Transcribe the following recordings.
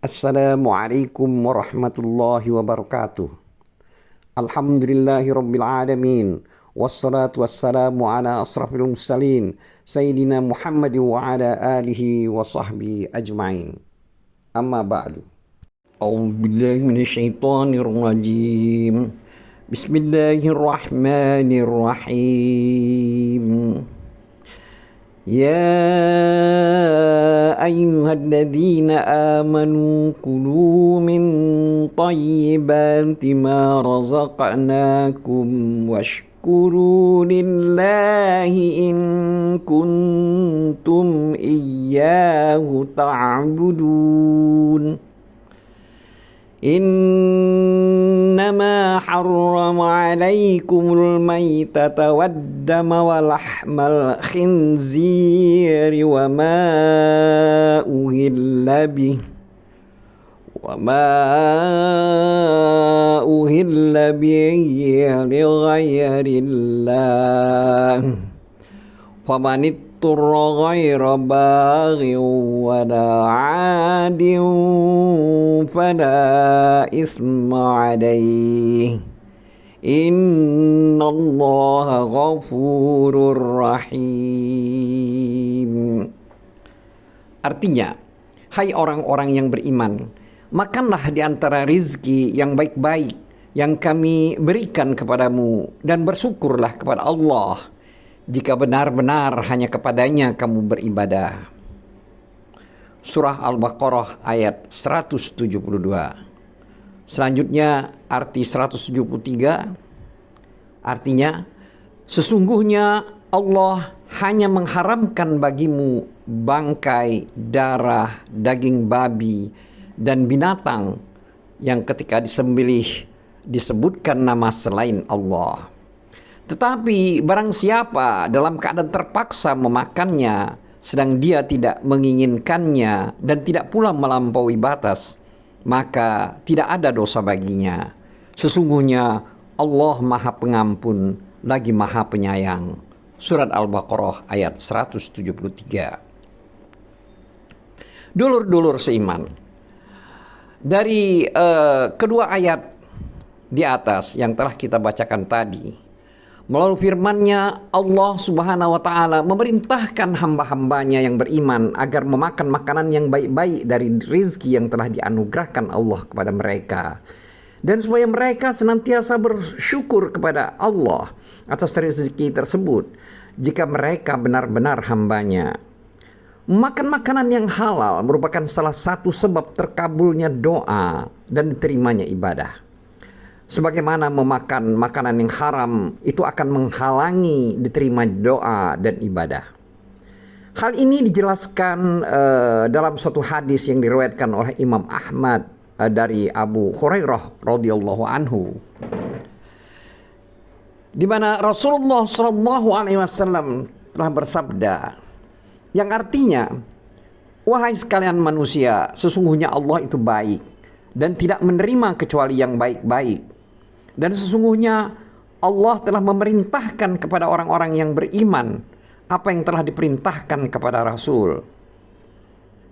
Assalamualaikum warahmatullahi wabarakatuh. Alhamdulillahi rabbil alamin. Wassalatu wassalamu ala asrafil mursalin Sayyidina Muhammad wa ala alihi wa sahbihi ajma'in. Amma ba'du. A'udzu billahi minasyaitonir rajim. Bismillahirrahmanirrahim. يا أيها الذين آمنوا كلوا من طيبات ما رزقناكم واشكروا لله إن كنتم إياه تعبدون إنما حرم عليكم الميتة والدم ولحم الخنزير وما أهل به لغير الله فمن اضطر غير باغ ولا عاد فلا إثم عليه إن الله غفور رحيم. Artinya, hai orang-orang yang beriman, makanlah di antara rizki yang baik-baik yang kami berikan kepadamu dan bersyukurlah kepada Allah jika benar-benar hanya kepadanya kamu beribadah. Surah Al-Baqarah ayat 172. Selanjutnya arti 173, artinya sesungguhnya Allah hanya mengharamkan bagimu bangkai, darah, daging babi dan binatang yang ketika disembelih disebutkan nama selain Allah. Tetapi barang siapa dalam keadaan terpaksa memakannya sedang dia tidak menginginkannya dan tidak pula melampaui batas, maka tidak ada dosa baginya. Sesungguhnya Allah Maha Pengampun lagi Maha Penyayang. Surat Al-Baqarah ayat 173. Dulur-dulur seiman, dari kedua ayat di atas yang telah kita bacakan tadi, melalui firman-Nya Allah Subhanahu wa taala memerintahkan hamba-hambanya yang beriman agar memakan makanan yang baik-baik dari rezeki yang telah dianugerahkan Allah kepada mereka, dan supaya mereka senantiasa bersyukur kepada Allah atas rezeki tersebut jika mereka benar-benar hambanya. Makan makanan yang halal merupakan salah satu sebab terkabulnya doa dan diterimanya ibadah. Sebagaimana memakan makanan yang haram itu akan menghalangi diterima doa dan ibadah. Hal ini dijelaskan dalam suatu hadis yang diriwayatkan oleh Imam Ahmad dari Abu Hurairah radhiyallahu anhu, di mana Rasulullah SAW telah bersabda, yang artinya, wahai sekalian manusia, sesungguhnya Allah itu baik dan tidak menerima kecuali yang baik-baik. Dan sesungguhnya Allah telah memerintahkan kepada orang-orang yang beriman apa yang telah diperintahkan kepada Rasul.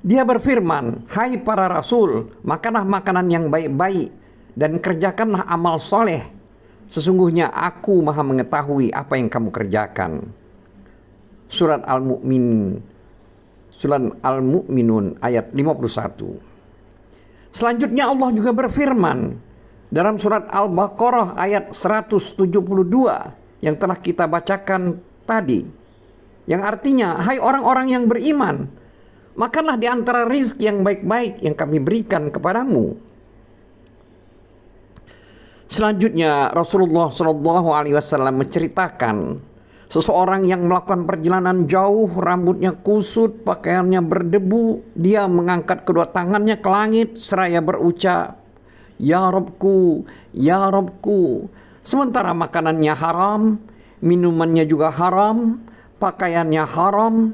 Dia berfirman, hai para Rasul, makanlah makanan yang baik-baik dan kerjakanlah amal soleh. Sesungguhnya aku maha mengetahui apa yang kamu kerjakan. Surat Al-Mu'minun ayat 51. Selanjutnya Allah juga berfirman dalam surat Al-Baqarah ayat 172 yang telah kita bacakan tadi, yang artinya, hai orang-orang yang beriman, makanlah di antara rizki yang baik-baik yang kami berikan kepadamu. Selanjutnya Rasulullah SAW menceritakan seseorang yang melakukan perjalanan jauh, rambutnya kusut, pakaiannya berdebu, dia mengangkat kedua tangannya ke langit seraya berucap, Ya Rabbku, Ya Rabbku. Sementara makanannya haram, minumannya juga haram, pakaiannya haram,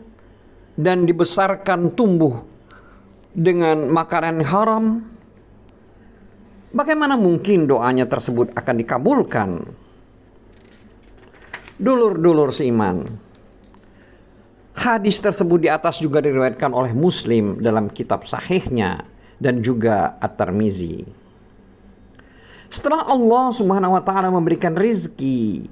dan dibesarkan tumbuh dengan makanan haram. Bagaimana mungkin doanya tersebut akan dikabulkan? Dulur-dulur seiman, hadis tersebut di atas juga diriwayatkan oleh Muslim dalam kitab sahihnya dan juga At-Tirmizi. Setelah Allah Subhanahu wa taala memberikan rizki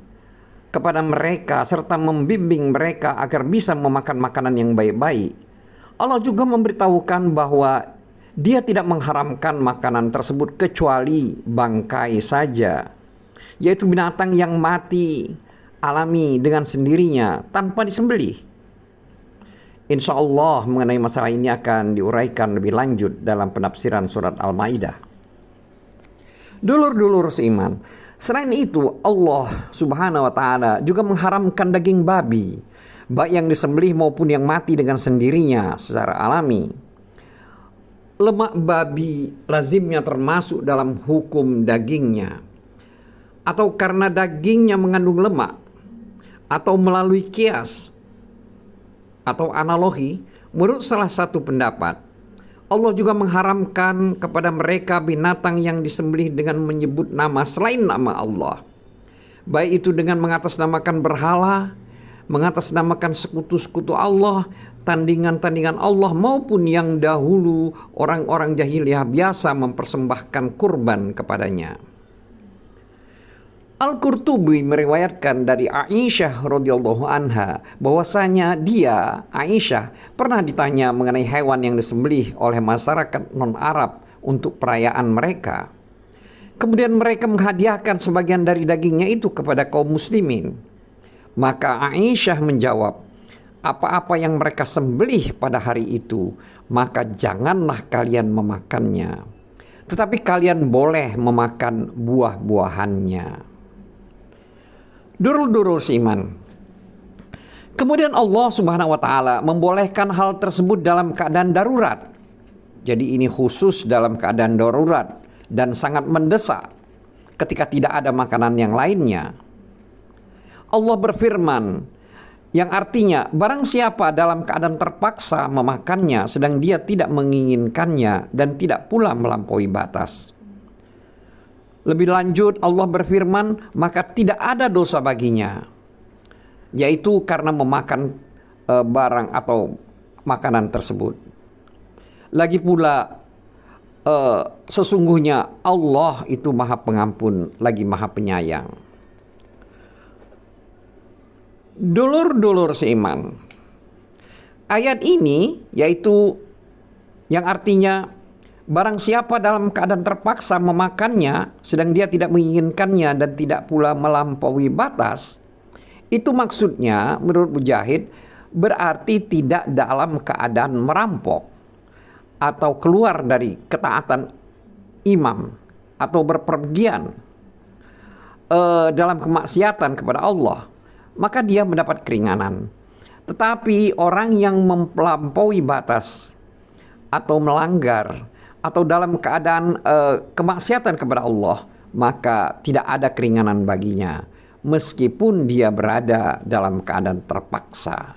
kepada mereka serta membimbing mereka agar bisa memakan makanan yang baik-baik, Allah juga memberitahukan bahwa Dia tidak mengharamkan makanan tersebut kecuali bangkai saja, yaitu binatang yang mati alami dengan sendirinya tanpa disembelih. Insya Allah mengenai masalah ini akan diuraikan lebih lanjut dalam penafsiran surat Al-Maidah. Dulur-dulur seiman, selain itu Allah Subhanahu wa taala juga mengharamkan daging babi, baik yang disembelih maupun yang mati dengan sendirinya secara alami. Lemak babi lazimnya termasuk dalam hukum dagingnya, atau karena dagingnya mengandung lemak, atau melalui kias atau analogi. Menurut salah satu pendapat, Allah juga mengharamkan kepada mereka binatang yang disembelih dengan menyebut nama selain nama Allah, baik itu dengan mengatasnamakan berhala, mengatasnamakan sekutu-sekutu Allah, tandingan-tandingan Allah, maupun yang dahulu orang-orang jahiliyah biasa mempersembahkan kurban kepadanya. Al-Qurtubi meriwayatkan dari Aisyah radhiyallahu anha bahwasanya dia, Aisyah, pernah ditanya mengenai hewan yang disembelih oleh masyarakat non-Arab untuk perayaan mereka. Kemudian mereka menghadiahkan sebagian dari dagingnya itu kepada kaum muslimin. Maka Aisyah menjawab, apa-apa yang mereka sembelih pada hari itu, maka janganlah kalian memakannya, tetapi kalian boleh memakan buah-buahannya. Dulur-dulur seiman, kemudian Allah Subhanahu wa taala membolehkan hal tersebut dalam keadaan darurat. Jadi ini khusus dalam keadaan darurat dan sangat mendesak ketika tidak ada makanan yang lainnya. Allah berfirman yang artinya, barang siapa dalam keadaan terpaksa memakannya sedang dia tidak menginginkannya dan tidak pula melampaui batas. Lebih lanjut Allah berfirman, maka tidak ada dosa baginya, yaitu karena memakan barang atau makanan tersebut. Lagi pula sesungguhnya Allah itu Maha Pengampun lagi Maha Penyayang. Dulur-dulur seiman, ayat ini yaitu yang artinya barang siapa dalam keadaan terpaksa memakannya sedang dia tidak menginginkannya dan tidak pula melampaui batas, itu maksudnya menurut Mujahid berarti tidak dalam keadaan merampok atau keluar dari ketaatan imam atau berpergian dalam kemaksiatan kepada Allah, maka dia mendapat keringanan. Tetapi orang yang melampaui batas atau melanggar atau dalam keadaan kemaksiatan kepada Allah, maka tidak ada keringanan baginya meskipun dia berada dalam keadaan terpaksa.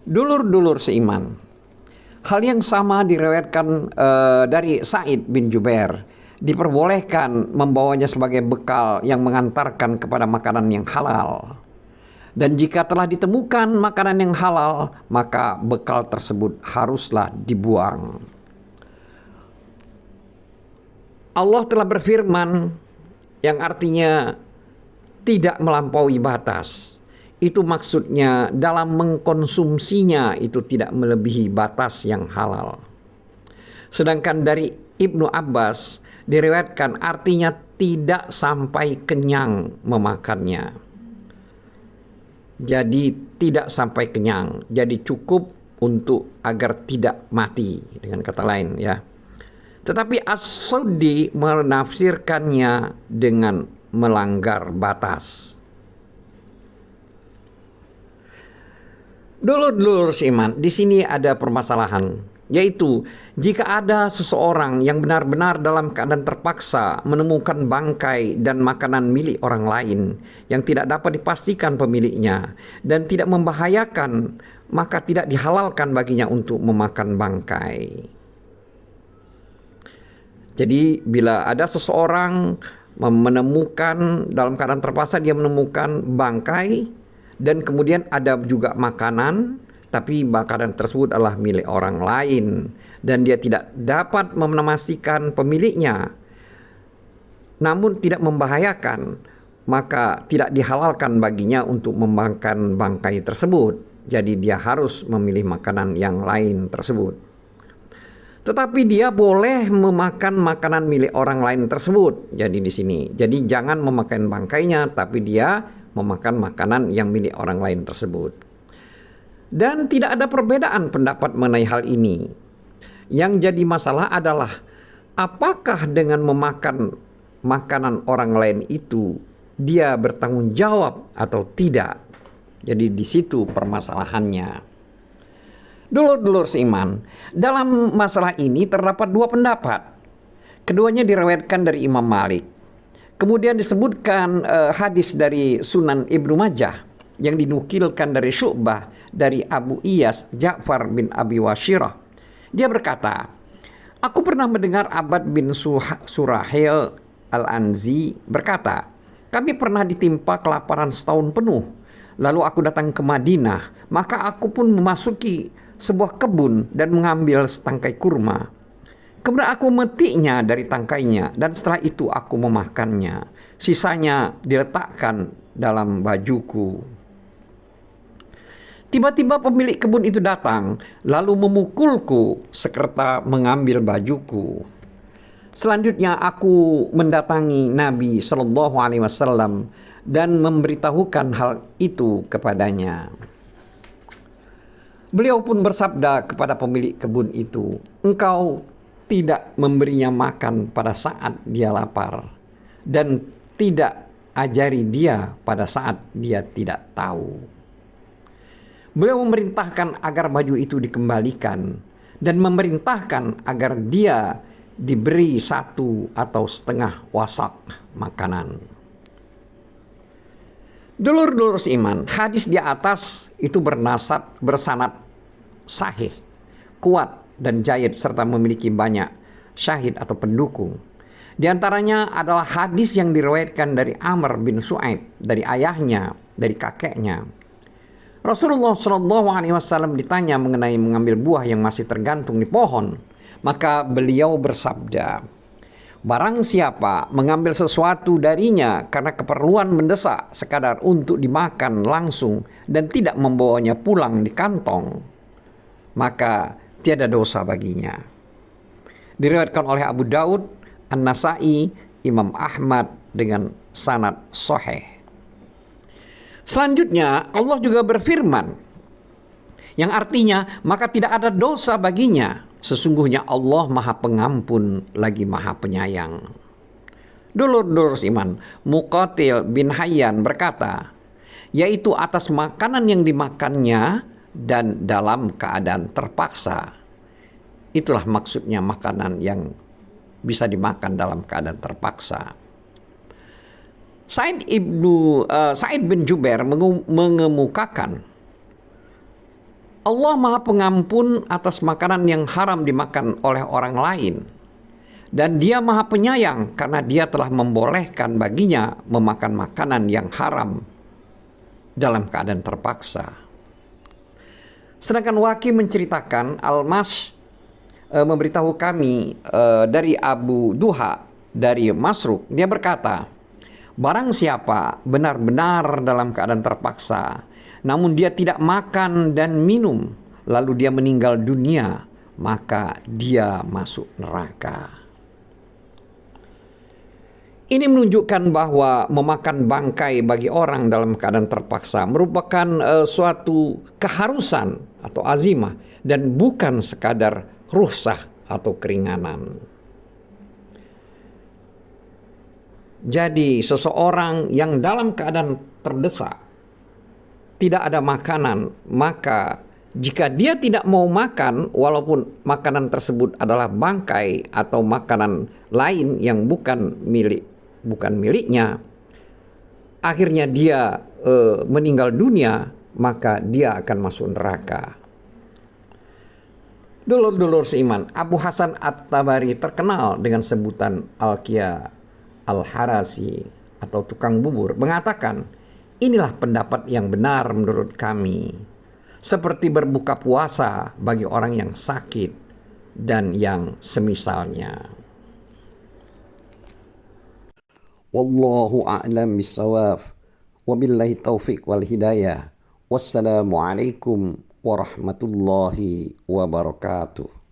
Dulur-dulur seiman, hal yang sama diriwayatkan dari Sa'id bin Jubair, diperbolehkan membawanya sebagai bekal yang mengantarkan kepada makanan yang halal. Dan jika telah ditemukan makanan yang halal, maka bekal tersebut haruslah dibuang. Allah telah berfirman yang artinya tidak melampaui batas. Itu maksudnya dalam mengkonsumsinya itu tidak melebihi batas yang halal. Sedangkan dari Ibnu Abbas diriwayatkan artinya tidak sampai kenyang memakannya. Jadi tidak sampai kenyang, jadi cukup untuk agar tidak mati, dengan kata lain ya. Tetapi As-Suddi menafsirkannya dengan melanggar batas. Dulur-dulur seiman, di sini ada permasalahan, yaitu jika ada seseorang yang benar-benar dalam keadaan terpaksa menemukan bangkai dan makanan milik orang lain yang tidak dapat dipastikan pemiliknya dan tidak membahayakan, maka tidak dihalalkan baginya untuk memakan bangkai. Jadi bila ada seseorang menemukan dalam keadaan terpaksa, dia menemukan bangkai dan kemudian ada juga makanan, tapi makanan tersebut adalah milik orang lain dan dia tidak dapat memastikan pemiliknya, namun tidak membahayakan, maka tidak dihalalkan baginya untuk memakan bangkai tersebut. Jadi dia harus memilih makanan yang lain tersebut. Tetapi dia boleh memakan makanan milik orang lain tersebut. Jadi di sini, jadi jangan memakan bangkainya, tapi dia memakan makanan yang milik orang lain tersebut. Dan tidak ada perbedaan pendapat mengenai hal ini. Yang jadi masalah adalah apakah dengan memakan makanan orang lain itu dia bertanggung jawab atau tidak. Jadi di situ permasalahannya. Dulur-dulur seiman, dalam masalah ini terdapat dua pendapat. Keduanya diriwayatkan dari Imam Malik. Kemudian disebutkan hadis dari Sunan Ibnu Majah yang dinukilkan dari Syu'bah dari Abu Iyas Ja'far bin Abi Washirah. Dia berkata, aku pernah mendengar Abad bin Surahil Al-Anzi berkata, kami pernah ditimpa kelaparan setahun penuh. Lalu aku datang ke Madinah, maka aku pun memasuki sebuah kebun dan mengambil setangkai kurma. Kemudian aku memetiknya dari tangkainya dan setelah itu aku memakannya. Sisanya diletakkan dalam bajuku. Tiba-tiba pemilik kebun itu datang lalu memukulku serta mengambil bajuku. Selanjutnya aku mendatangi Nabi Shallallahu Alaihi Wasallam dan memberitahukan hal itu kepadanya. Beliau pun bersabda kepada pemilik kebun itu, engkau tidak memberinya makan pada saat dia lapar dan tidak ajari dia pada saat dia tidak tahu. Beliau memerintahkan agar baju itu dikembalikan dan memerintahkan agar dia diberi 1 atau setengah wasak makanan. Dulur-dulur seiman, hadis di atas itu bersanad sahih, kuat dan jayid serta memiliki banyak syahid atau pendukung. Di antaranya adalah hadis yang diriwayatkan dari Amr bin Su'aib dari ayahnya, dari kakeknya. Rasulullah Shallallahu Alaihi Wasallam ditanya mengenai mengambil buah yang masih tergantung di pohon, maka beliau bersabda, barang siapa mengambil sesuatu darinya karena keperluan mendesak sekadar untuk dimakan langsung dan tidak membawanya pulang di kantong, maka tiada dosa baginya. Diriwayatkan oleh Abu Daud, An-Nasai, Imam Ahmad dengan sanad sahih. Selanjutnya Allah juga berfirman yang artinya maka tidak ada dosa baginya. Sesungguhnya Allah Maha Pengampun lagi Maha Penyayang. Dulur-dulur iman, Muqatil bin Hayyan berkata, yaitu atas makanan yang dimakannya dan dalam keadaan terpaksa. Itulah maksudnya makanan yang bisa dimakan dalam keadaan terpaksa. Sa'id bin Jubair mengemukakan, Allah Maha Pengampun atas makanan yang haram dimakan oleh orang lain. Dan dia Maha Penyayang karena dia telah membolehkan baginya memakan makanan yang haram dalam keadaan terpaksa. Sedangkan Waqi menceritakan, Al-Mash memberitahu kami dari Abu Duha dari Masruk, dia berkata, barang siapa benar-benar dalam keadaan terpaksa, namun dia tidak makan dan minum, lalu dia meninggal dunia, maka dia masuk neraka. Ini menunjukkan bahwa memakan bangkai bagi orang dalam keadaan terpaksa merupakan suatu keharusan atau azimah dan bukan sekadar rukhsah atau keringanan. Jadi seseorang yang dalam keadaan terdesak, tidak ada makanan, maka jika dia tidak mau makan, walaupun makanan tersebut adalah bangkai atau makanan lain yang bukan miliknya, akhirnya dia meninggal dunia, maka dia akan masuk neraka. Dulur-dulur seiman, Abu Hasan At-Tabari terkenal dengan sebutan Al-Qiyah Al-Harasi atau tukang bubur, mengatakan, inilah pendapat yang benar menurut kami. seperti berbuka puasa bagi orang yang sakit dan yang semisalnya. Wallahu a'lam bissawab. Wabillahi taufiq wal hidayah. Wassalamualaikum warahmatullahi wabarakatuh.